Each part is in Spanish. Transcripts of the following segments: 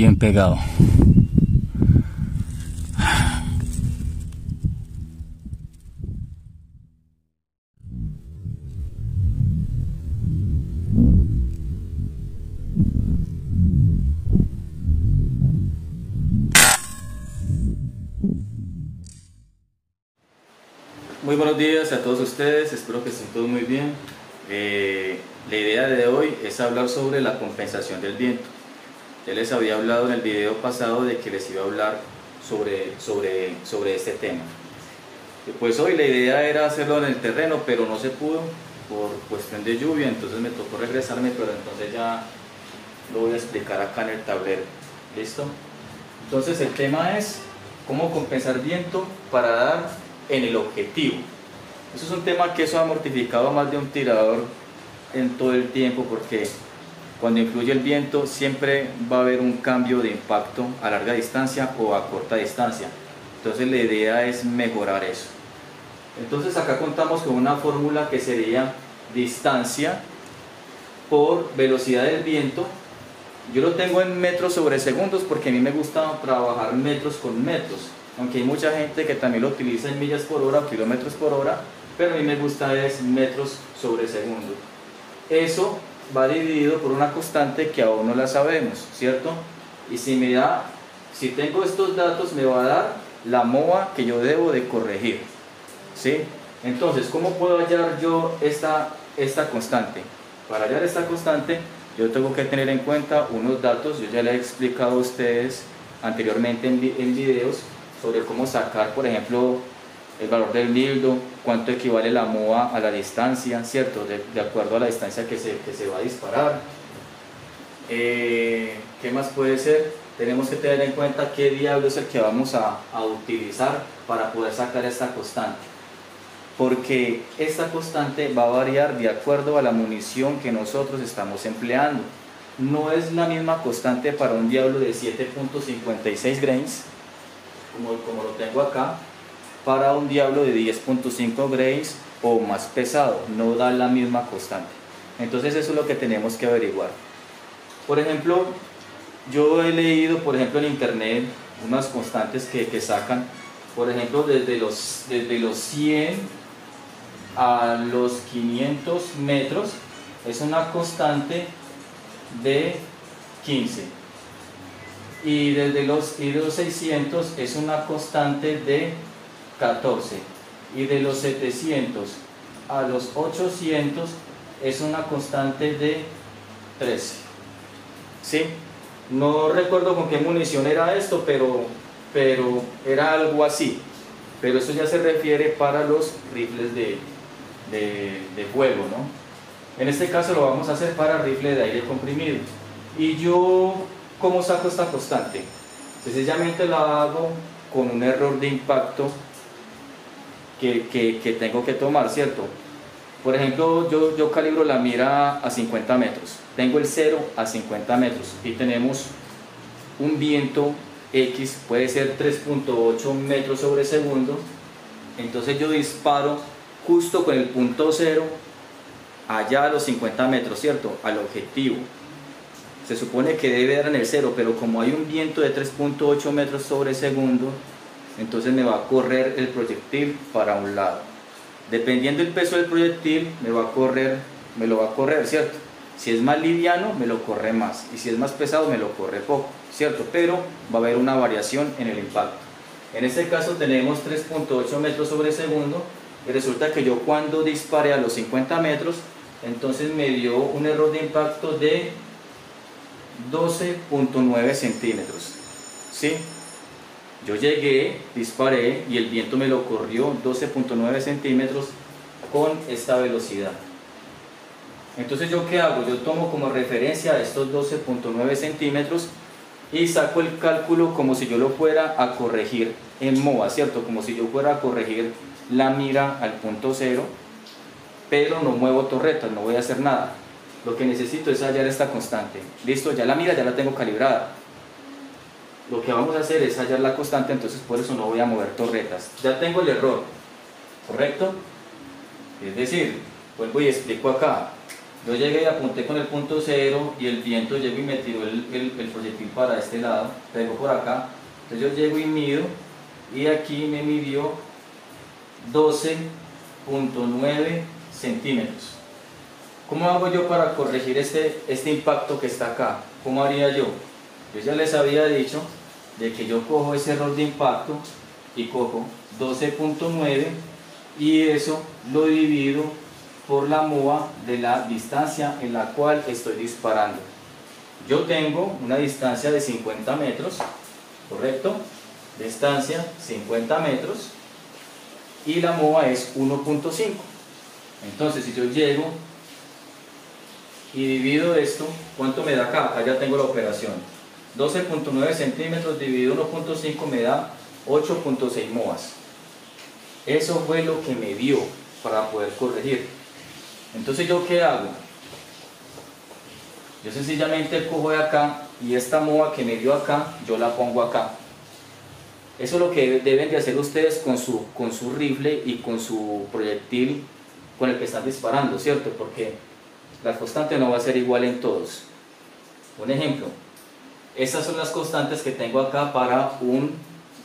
bien pegado. Muy buenos días a todos ustedes, espero que estén todos muy bien. La idea de hoy es hablar sobre la compensación del viento. Ya les había hablado en el video pasado de que les iba a hablar sobre este tema. Pues hoy la idea era hacerlo en el terreno, pero no se pudo por cuestión de lluvia, entonces me tocó regresarme, pero entonces ya lo voy a explicar acá en el tablero. ¿Listo? Entonces el tema es cómo compensar viento para dar en el objetivo. Eso es un tema que eso ha mortificado a más de un tirador en todo el tiempo, porque cuando influye el viento siempre va a haber un cambio de impacto a larga distancia o a corta distancia. Entonces la idea es mejorar eso. Entonces acá contamos con una fórmula que sería distancia por velocidad del viento. Yo lo tengo en metros sobre segundos porque a mí me gusta trabajar metros con metros, aunque hay mucha gente que también lo utiliza en millas por hora o kilómetros por hora, pero a mí me gusta es metros sobre segundo. Eso va dividido por una constante que aún no la sabemos, ¿cierto? Y si tengo estos datos me va a dar la MOA que yo debo de corregir, ¿sí? Entonces, ¿cómo puedo hallar yo esta constante? Para hallar esta constante yo tengo que tener en cuenta unos datos. Yo ya les he explicado a ustedes anteriormente en videos sobre cómo sacar, por ejemplo, el valor del dildo, cuánto equivale la MOA a la distancia, ¿cierto? De acuerdo a la distancia que se va a disparar. ¿Qué más puede ser? Tenemos que tener en cuenta qué diablo es el que vamos a utilizar para poder sacar esta constante, porque esta constante va a variar de acuerdo a la munición que nosotros estamos empleando. No es la misma constante para un diablo de 7.56 grains, como lo tengo acá, para un diablo de 10.5 grains o más pesado. No da la misma constante. Entonces eso es lo que tenemos que averiguar. Por ejemplo, yo he leído, por ejemplo, en internet unas constantes que sacan, por ejemplo, desde los 100 a los 500 metros es una constante de 15, y desde los 600 es una constante de 14, y de los 700 a los 800 es una constante de 13. ¿Sí? No recuerdo con qué munición era esto, pero era algo así. Pero eso ya se refiere para los rifles de fuego, ¿no? En este caso lo vamos a hacer para rifle de aire comprimido. Y yo, ¿cómo saco esta constante? Sencillamente la hago con un error de impacto que tengo que tomar, ¿cierto? Por ejemplo, yo calibro la mira a 50 metros, tengo el 0 a 50 metros y tenemos un viento X, puede ser 3.8 metros sobre segundo. Entonces yo disparo justo con el punto 0 allá a los 50 metros, ¿cierto? Al objetivo. Se supone que debe dar en el 0, pero como hay un viento de 3.8 metros sobre segundo, entonces me va a correr el proyectil para un lado. Dependiendo del peso del proyectil, me lo va a correr, ¿cierto? Si es más liviano, me lo corre más, y si es más pesado, me lo corre poco, ¿cierto? Pero va a haber una variación en el impacto. En este caso tenemos 3.8 metros sobre segundo, y resulta que yo cuando disparé a los 50 metros, entonces me dio un error de impacto de 12.9 centímetros, ¿sí? Yo llegué, disparé y el viento me lo corrió 12.9 centímetros con esta velocidad. Entonces yo ¿qué hago? Yo tomo como referencia estos 12.9 centímetros y saco el cálculo como si yo lo fuera a corregir en MOA, ¿cierto? Como si yo fuera a corregir la mira al punto 0, pero no muevo torretas, no voy a hacer nada. Lo que necesito es hallar esta constante. Listo, ya la mira ya la tengo calibrada. Lo que vamos a hacer es hallar la constante, entonces por eso no voy a mover torretas. Ya tengo el error, ¿correcto? Es decir, vuelvo y explico acá. Yo llegué y apunté con el punto cero y el viento llegó y me tiró el proyectil para este lado, pegó por acá. Entonces yo llego y mido y aquí me midió 12.9 centímetros. ¿Cómo hago yo para corregir este impacto que está acá? ¿Cómo haría yo? Yo ya les había dicho de que yo cojo ese error de impacto y cojo 12.9 y eso lo divido por la MOA de la distancia en la cual estoy disparando. Yo tengo una distancia de 50 metros, ¿correcto? Distancia 50 metros y la MOA es 1.5. Entonces si yo llego y divido esto, ¿cuánto me da acá? Acá ya tengo la operación. 12.9 centímetros dividido 1.5 me da 8.6 MOAs. Eso fue lo que me dio para poder corregir. Entonces, ¿yo qué hago? Yo sencillamente cojo de acá y esta MOA que me dio acá, yo la pongo acá. Eso es lo que deben de hacer ustedes con su rifle y con su proyectil con el que están disparando, ¿cierto? Porque la constante no va a ser igual en todos. Un ejemplo, estas son las constantes que tengo acá para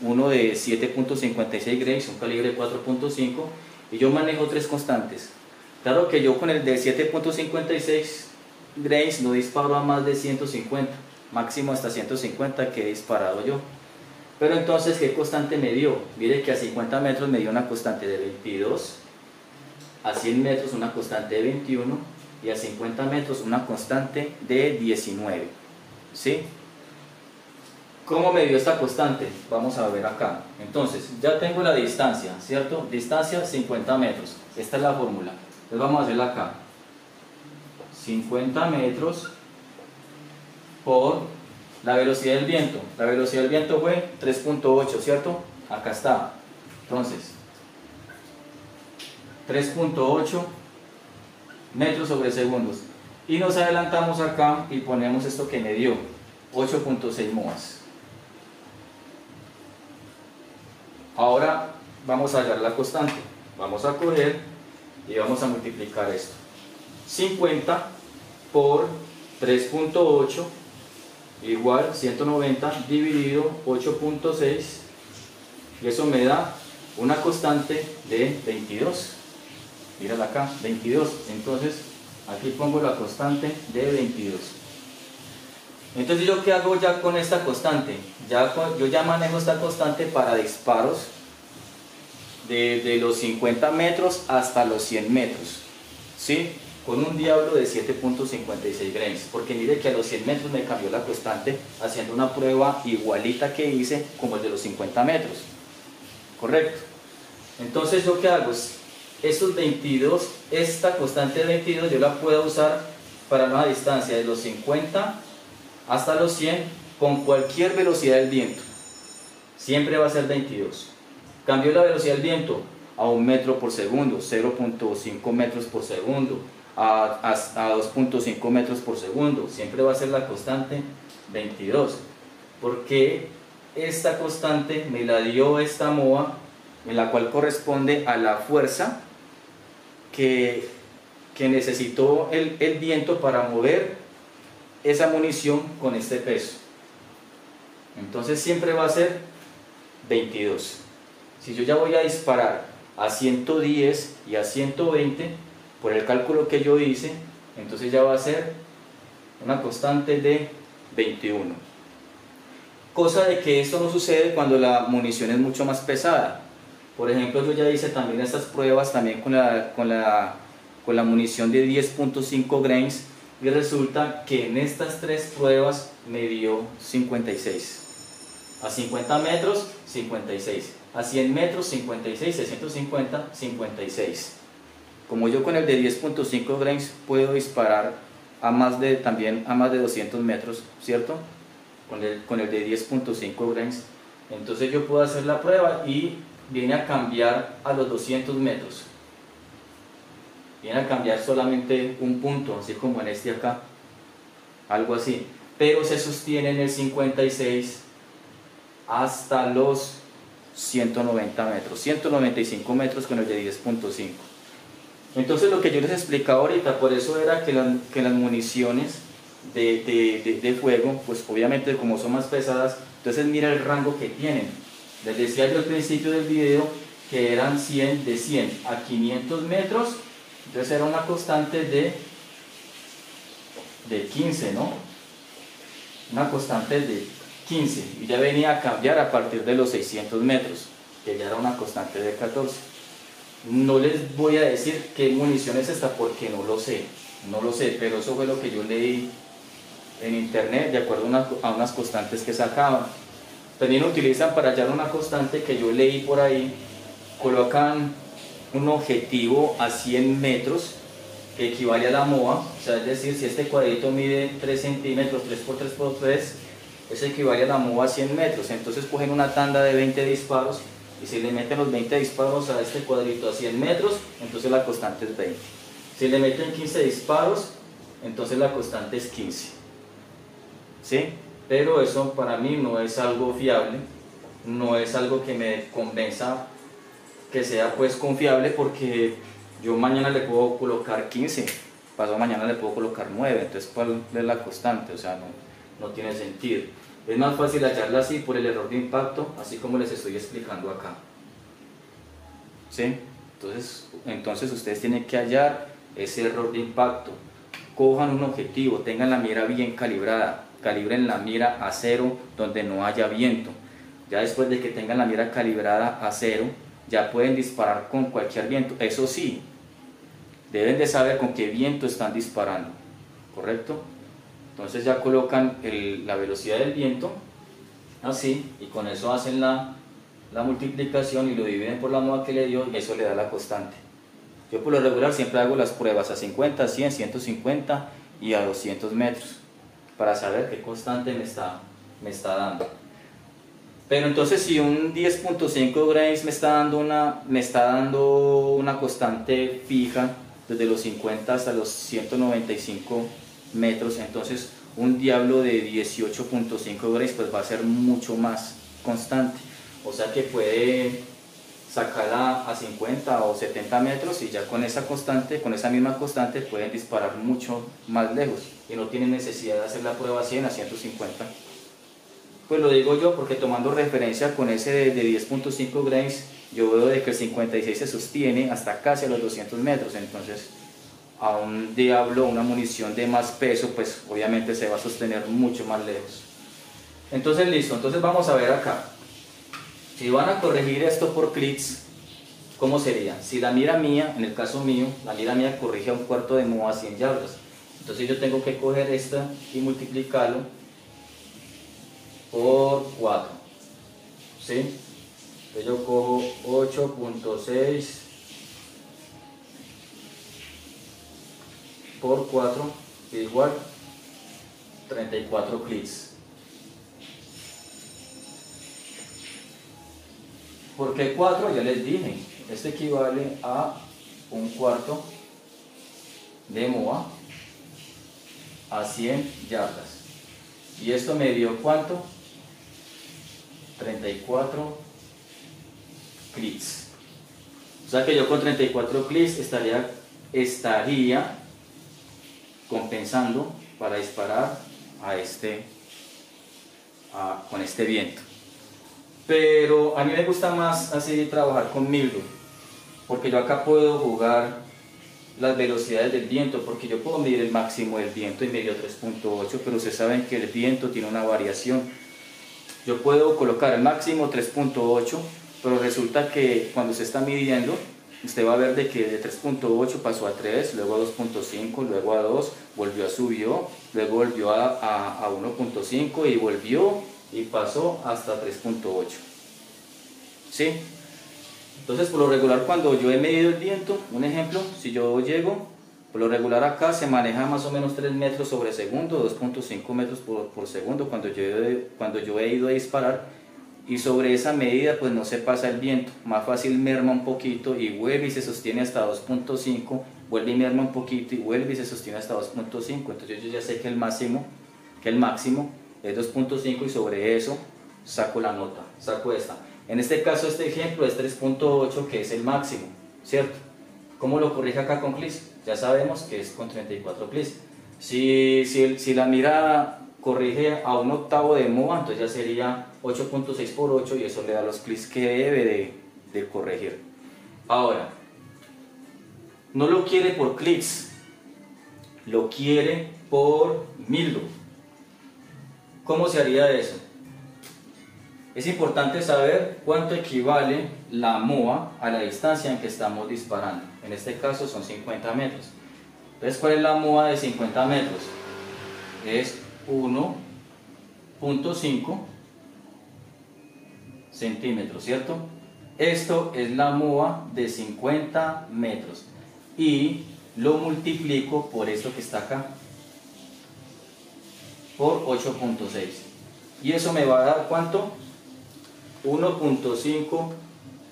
uno de 7.56 grains, un calibre 4.5, y yo manejo tres constantes. Claro que yo con el de 7.56 grains no disparo a más de 150, máximo hasta 150 que he disparado yo. Pero entonces, ¿qué constante me dio? Mire que a 50 metros me dio una constante de 22, a 100 metros una constante de 21 y a 50 metros una constante de 19. ¿Sí? ¿Cómo me dio esta constante? Vamos a ver acá. Entonces, ya tengo la distancia, ¿cierto? Distancia 50 metros. Esta es la fórmula. Entonces vamos a hacerla acá. 50 metros por la velocidad del viento. La velocidad del viento fue 3.8, ¿cierto? Acá está. Entonces, 3.8 metros sobre segundos. Y nos adelantamos acá y ponemos esto que me dio, 8.6 MOAs. Ahora vamos a hallar la constante. Vamos a coger y vamos a multiplicar esto. 50 por 3.8 igual 190 dividido 8.6 y eso me da una constante de 22. Mírala acá, 22. Entonces aquí pongo la constante de 22. Entonces, ¿yo qué hago ya con esta constante? Yo ya manejo esta constante para disparos de los 50 metros hasta los 100 metros, ¿sí? Con un diablo de 7.56 grains, porque mire que a los 100 metros me cambió la constante haciendo una prueba igualita que hice como el de los 50 metros, ¿correcto? Entonces, ¿yo qué hago? Estos 22, esta constante de 22 yo la puedo usar para una distancia de los 50 hasta los 100 con cualquier velocidad del viento. Siempre va a ser 22. Cambió la velocidad del viento a 1 metro por segundo, 0.5 metros por segundo, a 2.5 metros por segundo. Siempre va a ser la constante 22. Porque esta constante me la dio esta MOA, en la cual corresponde a la fuerza que necesitó el viento para mover esa munición con este peso. Entonces siempre va a ser 22. Si yo ya voy a disparar a 110 y a 120 por el cálculo que yo hice, entonces ya va a ser una constante de 21. Cosa de que esto no sucede cuando la munición es mucho más pesada. Por ejemplo, yo ya hice también estas pruebas también con la munición de 10.5 grains y resulta que en estas tres pruebas me dio 56. A 50 metros, 56. A 100 metros, 56. A 150, 56. Como yo con el de 10.5 grains puedo disparar también a más de 200 metros, ¿cierto? Con el de 10.5 grains. Entonces yo puedo hacer la prueba y viene a cambiar a los 200 metros. Viene a cambiar solamente un punto, así como en este acá, algo así, pero se sostiene en el 56 hasta los 190 metros, 195 metros con el de 10.5. Entonces lo que yo les explicaba ahorita, por eso era que las municiones de fuego, pues obviamente como son más pesadas, entonces mira el rango que tienen. Les decía yo al principio del video que eran 100 de 100 a 500 metros, entonces era una constante de 15, ¿no? Una constante de 15, y ya venía a cambiar a partir de los 600 metros, que ya era una constante de 14. No les voy a decir qué munición es esta porque no lo sé, pero eso fue lo que yo leí en internet de acuerdo a unas constantes que sacaban. También utilizan para hallar una constante que yo leí por ahí, colocan un objetivo a 100 metros que equivale a la MOA, o sea, es decir, si este cuadrito mide 3 centímetros, 3 por 3 por 3, eso equivale a la MOA a 100 metros, entonces cogen una tanda de 20 disparos y si le meten los 20 disparos a este cuadrito a 100 metros, entonces la constante es 20. Si le meten 15 disparos, entonces la constante es 15. ¿Sí? Pero eso para mí no es algo fiable, no es algo que me convenza que sea pues confiable, porque yo mañana le puedo colocar 15, pasado mañana le puedo colocar 9, entonces ¿cuál es la constante? O sea, no tiene sentido. Es más fácil hallarla así por el error de impacto, así como les estoy explicando acá. ¿Sí? Entonces ustedes tienen que hallar ese error de impacto. Cojan un objetivo, tengan la mira bien calibrada, calibren la mira a 0 donde no haya viento. Ya después de que tengan la mira calibrada a 0, ya pueden disparar con cualquier viento. Eso sí, deben de saber con qué viento están disparando, ¿correcto? Entonces ya colocan la velocidad del viento, así, y con eso hacen la multiplicación y lo dividen por la MOA que le dio, y eso le da la constante. Yo por lo regular siempre hago las pruebas a 50, 100, 150 y a 200 metros, para saber qué constante me está dando. Pero entonces si un 10.5 grains me está dando una constante fija desde los 50 hasta los 195 metros, entonces un diablo de 18.5 grains pues va a ser mucho más constante, o sea que puede sacarla a 50 o 70 metros y ya con esa misma constante pueden disparar mucho más lejos y no tienen necesidad de hacer la prueba a 100, a 150. Pues lo digo yo porque tomando referencia con ese de 10.5 grains, yo veo de que el 56 se sostiene hasta casi a los 200 metros, entonces a un diablo, una munición de más peso, pues obviamente se va a sostener mucho más lejos. Entonces listo, entonces vamos a ver acá. Si van a corregir esto por clics, ¿cómo sería? Si la mira mía, en el caso mío, la mira mía corrige a un cuarto de MOA a 100 yardas. Entonces yo tengo que coger esta y multiplicarlo por 4. ¿Sí? Entonces yo cojo 8.6 por 4 igual 34 clics. ¿Por qué 4? Ya les dije, este equivale a un cuarto de MOA a 100 yardas. ¿Y esto me dio cuánto? 34 clics. O sea que yo con 34 clics estaría compensando para disparar con este viento. Pero a mí me gusta más así trabajar con Mildo, porque yo acá puedo jugar las velocidades del viento, porque yo puedo medir el máximo del viento y me dio 3.8, pero ustedes saben que el viento tiene una variación. Yo puedo colocar el máximo 3.8, pero resulta que cuando se está midiendo, usted va a ver de que de 3.8 pasó a 3, luego a 2.5, luego a 2, subió, luego volvió a 1.5 y volvió y pasó hasta 3.8. ¿Sí? Entonces por lo regular cuando yo he medido el viento, un ejemplo, si yo llego, por lo regular acá se maneja más o menos 3 metros sobre segundo, 2.5 metros por segundo cuando yo he ido a disparar, y sobre esa medida pues no se pasa el viento, más fácil merma un poquito y vuelve y se sostiene hasta 2.5, vuelve y merma un poquito y vuelve y se sostiene hasta 2.5, entonces yo ya sé que el máximo es 2.5 y sobre eso saco la nota, saco esta. En este caso este ejemplo es 3.8 que es el máximo, ¿cierto? ¿Cómo lo corrige acá con clics? Ya sabemos que es con 34 clics. Si la mirada corrige a 1/8 de MOA, entonces ya sería 8.6 por 8 y eso le da los clics que debe de corregir. Ahora, no lo quiere por clics, lo quiere por mildo. ¿Cómo se haría eso? Es importante saber cuánto equivale la MOA a la distancia en que estamos disparando. En este caso son 50 metros. Entonces, ¿cuál es la MOA de 50 metros? Es 1.5 centímetros, ¿cierto? Esto es la MOA de 50 metros. Y lo multiplico por esto que está acá, por 8.6. Y eso me va a dar ¿cuánto? 1.5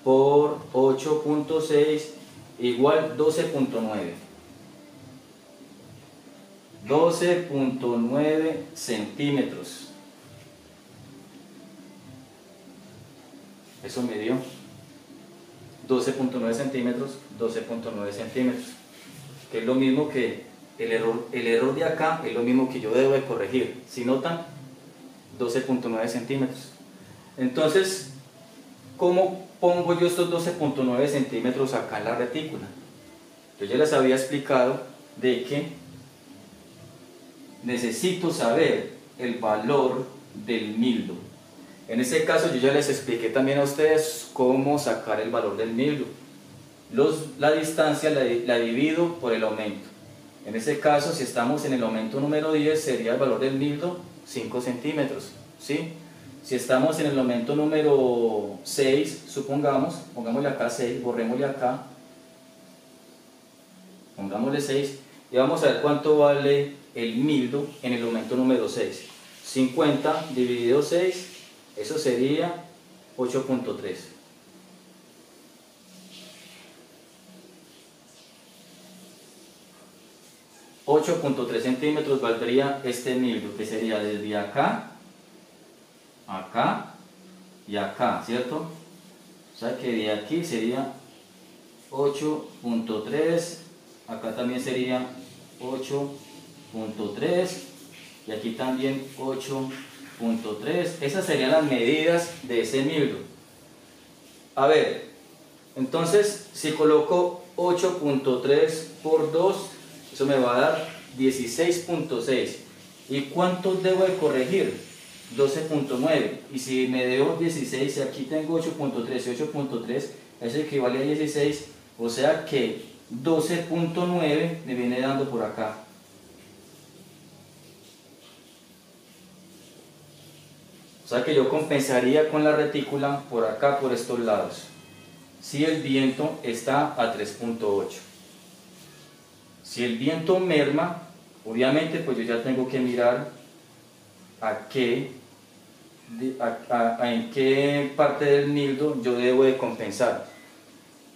por 8.6 igual 12.9. 12.9 centímetros. Eso me dio 12.9 centímetros, 12.9 centímetros. Que es lo mismo que el error de acá, es lo mismo que yo debo de corregir. Si notan, 12.9 centímetros. Entonces, ¿cómo pongo yo estos 12.9 centímetros acá en la retícula? Yo ya les había explicado de que necesito saber el valor del mildo. En este caso yo ya les expliqué también a ustedes cómo sacar el valor del mildo. La distancia la divido por el aumento. En este caso, si estamos en el aumento número 10, sería el valor del mildo 5 centímetros, ¿sí? Si estamos en el aumento número 6, supongamos, pongámosle acá 6, borrémosle acá, pongámosle 6, y vamos a ver cuánto vale el mildo en el aumento número 6. 50 dividido 6, eso sería 8.3. 8.3 centímetros valdría este mildo, que sería desde acá, acá y acá, ¿cierto? O sea que de aquí sería 8.3, acá también sería 8.3 y aquí también 8.3. Esas serían las medidas de ese mildo. A ver, entonces si coloco 8.3 por 2, eso me va a dar 16.6. ¿Y cuánto debo de corregir? 12.9. Y si me debo 16, y aquí tengo 8.3 y 8.3, eso equivale a 16. O sea que 12.9 me viene dando por acá. O sea que yo compensaría con la retícula por acá, por estos lados, si el viento está a 3.8. Si el viento merma, obviamente pues yo ya tengo que mirar en qué parte del mildo yo debo de compensar.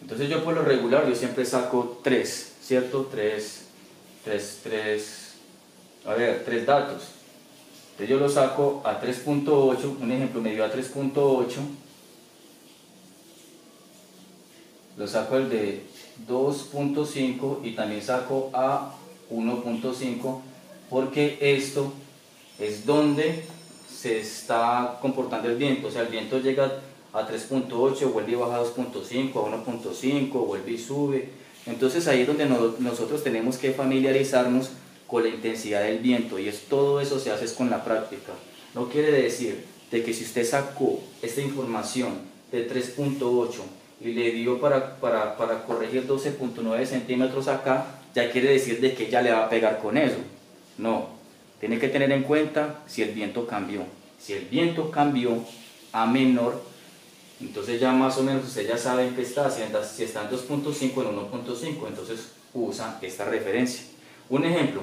Entonces yo por lo regular yo siempre saco 3, ¿cierto? 3 datos. Entonces yo lo saco a 3.8, un ejemplo me dio a 3.8, lo saco el de 2.5 y también saco a 1.5 porque esto es donde se está comportando el viento. O sea, el viento llega a 3.8, vuelve y baja a 2.5, a 1.5, vuelve y sube. Entonces ahí es donde nosotros tenemos que familiarizarnos con la intensidad del viento, y todo eso se hace con la práctica. No quiere decir de que si usted sacó esta información de 3.8 y le dio para corregir 12.9 centímetros acá, ya quiere decir de que ya le va a pegar con eso. No, tiene que tener en cuenta si el viento cambió. Si el viento cambió a menor, entonces ya más o menos usted ya sabe en qué está, si está en 2.5 en 1.5, entonces usa esta referencia. Un ejemplo,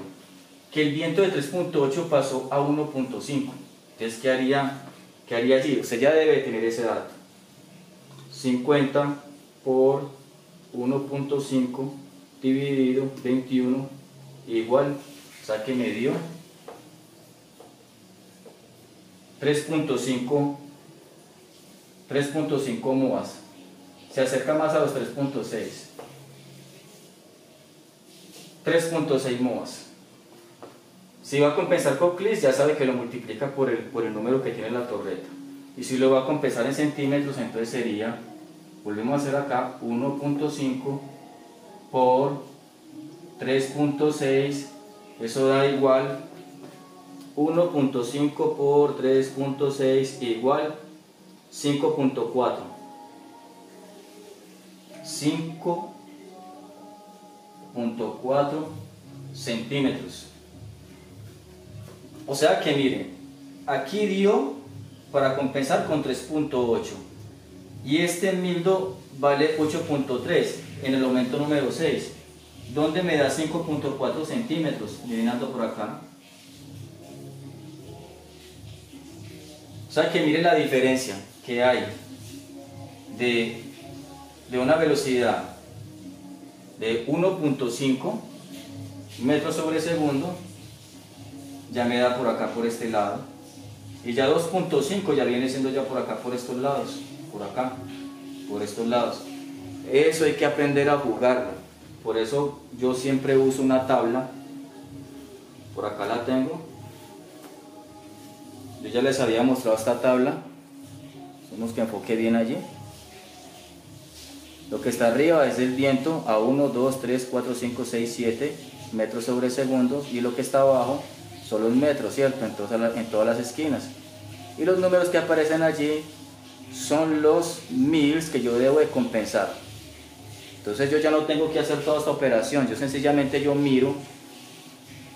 que el viento de 3.8 pasó a 1.5, entonces ¿qué haría allí? Usted ya debe tener ese dato. 50 por 1.5 dividido 21 igual, o sea que me dio 3.5 MOAs. Se acerca más a los 3.6. 3.6 MOAs. Si va a compensar con clics, ya sabe que lo multiplica por el número que tiene la torreta. Y si lo va a compensar en centímetros, entonces sería, volvemos a hacer acá, 1.5 por 3.6, eso da igual 1.5 por 3.6 igual 5.4. 5.4 centímetros. O sea que miren, aquí dio para compensar con 3.8 y este mildo vale 8.3 en el aumento número 6, donde me da 5.4 centímetros, mirando por acá. O sea que miren la diferencia que hay de una velocidad de 1.5 metros sobre segundo, ya me da por acá por este lado, y ya 2.5 ya viene siendo ya por acá por estos lados, por acá, por estos lados. Eso hay que aprender a jugarlo. Por eso yo siempre uso una tabla, por acá la tengo. Yo ya les había mostrado esta tabla, vamos que enfoque bien allí. Lo que está arriba es el viento a 1, 2, 3, 4, 5, 6, 7 metros sobre segundo, y lo que está abajo son los metros, ¿cierto? En todas las esquinas. Y los números que aparecen allí son los mils que yo debo de compensar. Entonces yo ya no tengo que hacer toda esta operación, yo sencillamente miro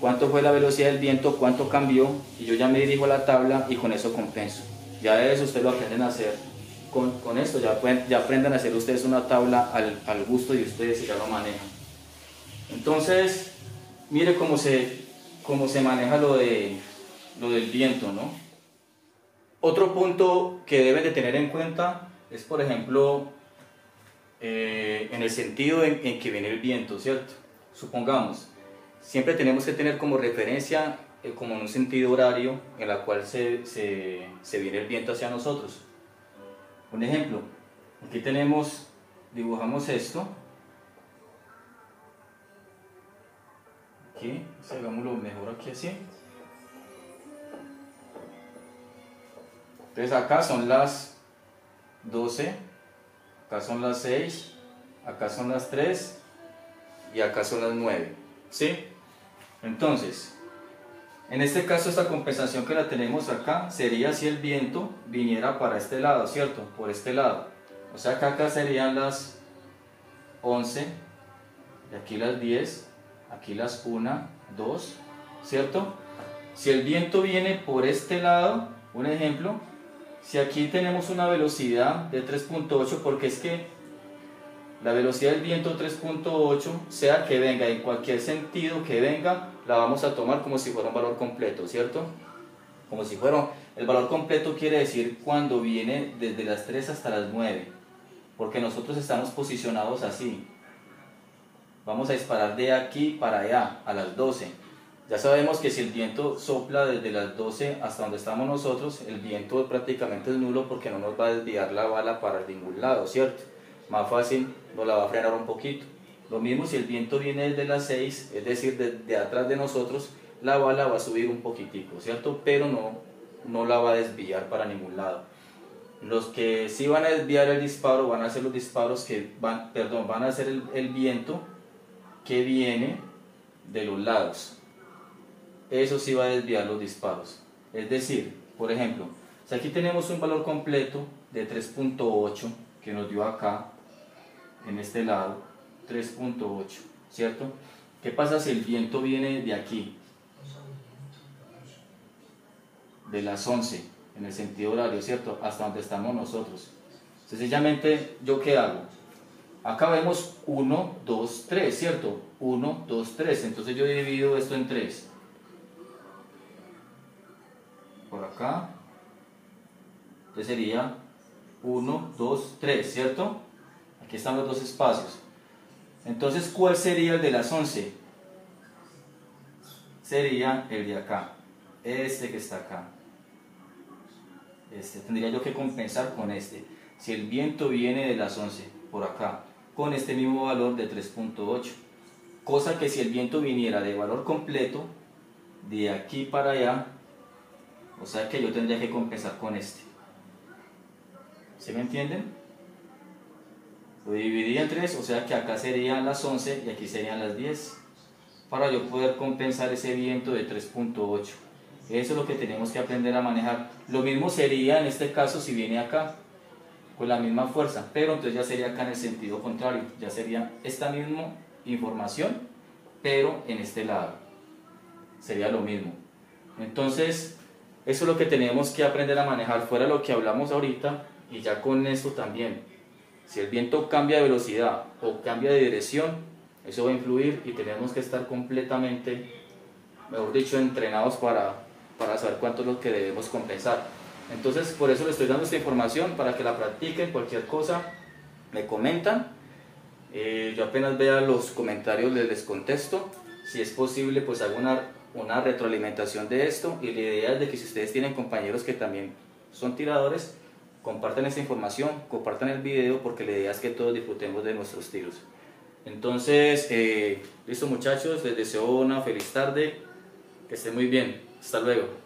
cuánto fue la velocidad del viento, cuánto cambió, y yo ya me dirijo a la tabla y con eso compenso. Ya eso ustedes lo aprenden a hacer con esto, ya aprenden a hacer ustedes una tabla al gusto de ustedes y ya lo manejan. Entonces, mire cómo se maneja lo del viento, ¿no? Otro punto que deben de tener en cuenta es, por ejemplo, en el sentido en que viene el viento, ¿cierto? Supongamos, siempre tenemos que tener como referencia, como en un sentido horario, en la cual se viene el viento hacia nosotros. Un ejemplo, aquí dibujamos esto. Aquí, hagámoslo mejor aquí así. Entonces acá son las 12, acá son las 6, acá son las 3 y acá son las 9, ¿sí? Entonces, en este caso esta compensación que la tenemos acá sería si el viento viniera para este lado, ¿cierto? Por este lado. O sea que acá serían las 11, y aquí las 10, aquí las 1, 2, ¿cierto? Si el viento viene por este lado, un ejemplo, si aquí tenemos una velocidad de 3.8, porque es que la velocidad del viento 3.8, sea que venga en cualquier sentido que venga, la vamos a tomar como si fuera un valor completo, ¿cierto? Como si fuera, el valor completo quiere decir cuando viene desde las 3 hasta las 9, porque nosotros estamos posicionados así. Vamos a disparar de aquí para allá, a las 12. Ya sabemos que si el viento sopla desde las 12 hasta donde estamos nosotros, el viento prácticamente es nulo porque no nos va a desviar la bala para ningún lado, ¿cierto? Más fácil nos la va a frenar un poquito. Lo mismo si el viento viene desde las 6, es decir, de atrás de nosotros, la bala va a subir un poquitico, ¿cierto? Pero no la va a desviar para ningún lado. Los que sí van a desviar el disparo van a ser los disparos van a ser el viento que viene de los lados. Eso sí va a desviar los disparos. Es decir, por ejemplo, si aquí tenemos un valor completo de 3.8 que nos dio acá, en este lado, 3.8, ¿cierto? ¿Qué pasa si el viento viene de aquí? De las 11, en el sentido horario, ¿cierto? Hasta donde estamos nosotros. Sencillamente, ¿yo qué hago? Acá vemos 1, 2, 3, ¿cierto? 1, 2, 3, entonces yo divido esto en 3. Por acá, entonces sería 1, 2, 3, ¿cierto? Aquí están los dos espacios. Entonces, ¿cuál sería el de las 11? Sería el de acá, este que está acá. Este tendría yo que compensar con este. Si el viento viene de las 11 por acá, con este mismo valor de 3.8. Cosa que si el viento viniera de valor completo, de aquí para allá, o sea que yo tendría que compensar con este. ¿Sí me entienden? Lo dividí en 3, o sea que acá serían las 11 y aquí serían las 10, para yo poder compensar ese viento de 3.8. Eso es lo que tenemos que aprender a manejar. Lo mismo sería en este caso si viene acá, con la misma fuerza, pero entonces ya sería acá en el sentido contrario, ya sería esta misma información, pero en este lado. Sería lo mismo. Entonces, eso es lo que tenemos que aprender a manejar, fuera de lo que hablamos ahorita, y ya con esto también. Si el viento cambia de velocidad o cambia de dirección, eso va a influir y tenemos que estar completamente, mejor dicho, entrenados para saber cuánto es lo que debemos compensar. Entonces, por eso les estoy dando esta información, para que la practiquen. Cualquier cosa me comentan. Yo apenas vea los comentarios les contesto. Si es posible, pues hago una retroalimentación de esto, y la idea es de que si ustedes tienen compañeros que también son tiradores, compartan esta información, compartan el video, porque la idea es que todos disfrutemos de nuestros tiros. Entonces, listo muchachos, les deseo una feliz tarde, que estén muy bien, hasta luego.